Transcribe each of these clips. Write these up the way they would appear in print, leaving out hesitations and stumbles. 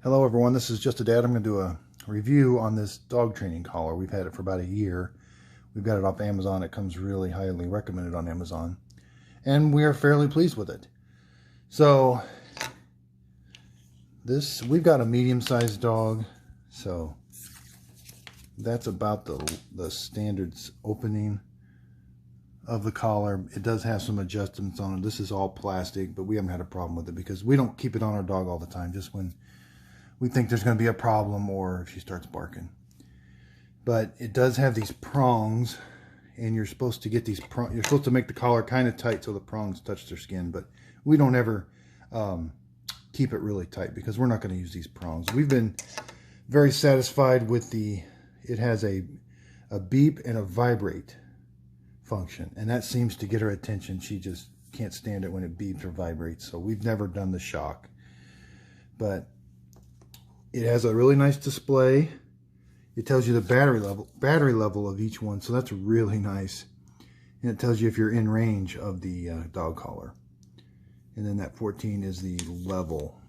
Hello everyone, this is Just a Dad. I'm going to do a review on this dog training collar. We've had it for about a year. We've got it off Amazon. It comes really highly recommended on Amazon. And we are fairly pleased with it. So, we've got a medium-sized dog. So, that's about the standards opening of the collar. It does have some adjustments on it. This is all plastic, but we haven't had a problem with it because we don't keep it on our dog all the time, just when we think there's going to be a problem or if she starts barking. But it does have these prongs, and you're supposed to get these prongs. You're supposed to make the collar kind of tight so the prongs touch their skin, but we don't ever keep it really tight because we're not going to use these prongs. We've been very satisfied with it has a beep and a vibrate function, and that seems to get her attention. She just can't stand it when it beeps or vibrates, so we've never done the shock. But it has a really nice display. It tells you the battery level of each one, so that's really nice. And it tells you if you're in range of the dog collar. And then that 14 is the level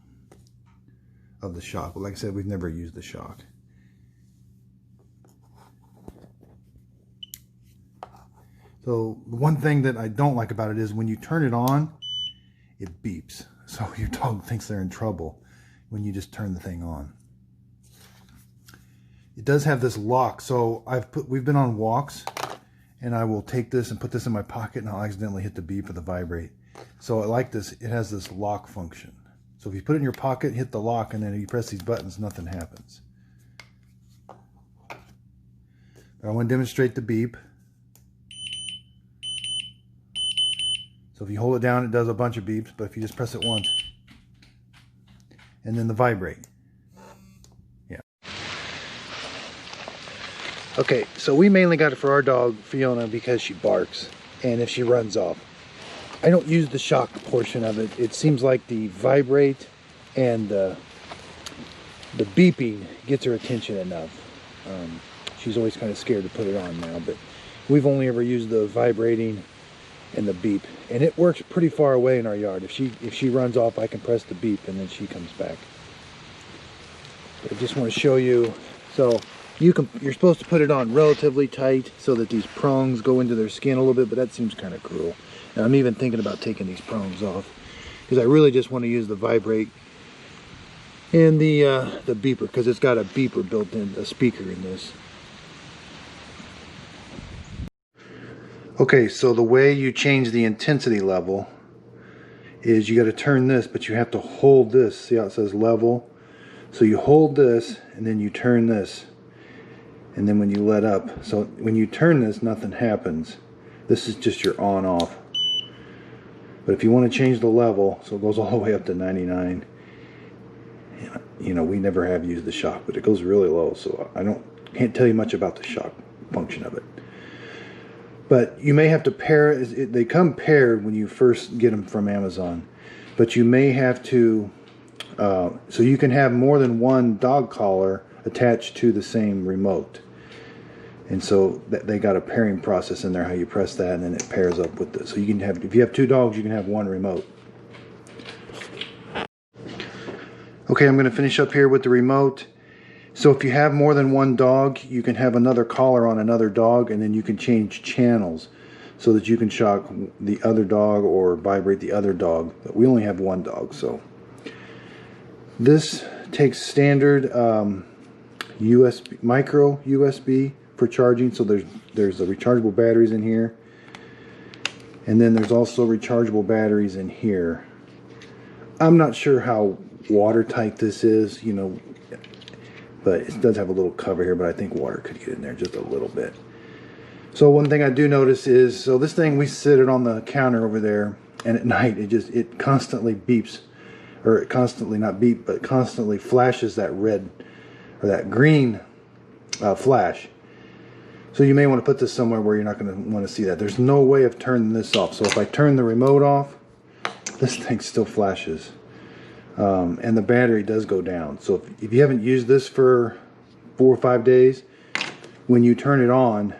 of the shock. But like I said, we've never used the shock. So the one thing that I don't like about it is when you turn it on, it beeps. So your dog thinks they're in trouble when you just turn the thing on. It does have this lock, so we've been on walks, and I will take this and put this in my pocket, and I'll accidentally hit the beep or the vibrate. So I like this. It has this lock function. So if you put it in your pocket, hit the lock, and then if you press these buttons, nothing happens. But I want to demonstrate the beep. So if you hold it down, it does a bunch of beeps, but if you just press it once, and then the vibrate. Yeah. Okay, so we mainly got it for our dog, Fiona, because she barks, and if she runs off. I don't use the shock portion of it. It seems like the vibrate and the beeping gets her attention enough. She's always kind of scared to put it on now, but we've only ever used the vibrating and the beep, and it works pretty far away in our yard. If she runs off, I can press the beep and then she comes back. But I just want to show you. So you're supposed to put it on relatively tight so that these prongs go into their skin a little bit, but that seems kind of cruel. And I'm even thinking about taking these prongs off because I really just want to use the vibrate and the beeper, because it's got a beeper built in, a speaker in this. Okay, so the way you change the intensity level is you got to turn this, but you have to hold this. See how it says level? So you hold this and then you turn this, and then when you let up, so when you turn this, nothing happens. This is just your on off. But if you want to change the level, so it goes all the way up to 99. You know, we never have used the shock, but it goes really low, so can't tell you much about the shock function of it. But you may have to pair it. They come paired when you first get them from Amazon, but you may have to, so you can have more than one dog collar attached to the same remote. And so they got a pairing process in there, how you press that and then it pairs up with this. So you can have, if you have two dogs, you can have one remote. Okay, I'm going to finish up here with the remote. So if you have more than one dog, you can have another collar on another dog, and then you can change channels so that you can shock the other dog or vibrate the other dog. But we only have one dog, so. This takes standard USB, micro USB for charging. So there's the rechargeable batteries in here. And then there's also rechargeable batteries in here. I'm not sure how watertight this is, you know, but it does have a little cover here, but I think water could get in there just a little bit. So one thing I do notice is, so this thing, we sit it on the counter over there, and at night it constantly beeps, or it constantly, not beep, but constantly flashes that red or that green flash. So you may want to put this somewhere where you're not going to want to see that. There's no way of turning this off. So if I turn the remote off, this thing still flashes. And the battery does go down. So if you haven't used this for 4 or 5 days, when you turn it on,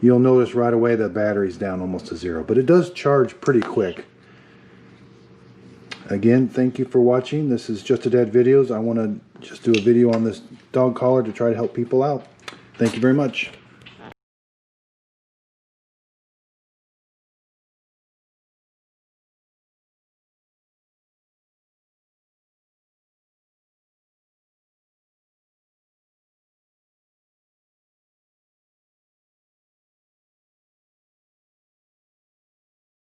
you'll notice right away the battery's down almost to zero. But it does charge pretty quick. Again, thank you for watching. This is Just a Dad Videos. I want to just do a video on this dog collar to try to help people out. Thank you very much.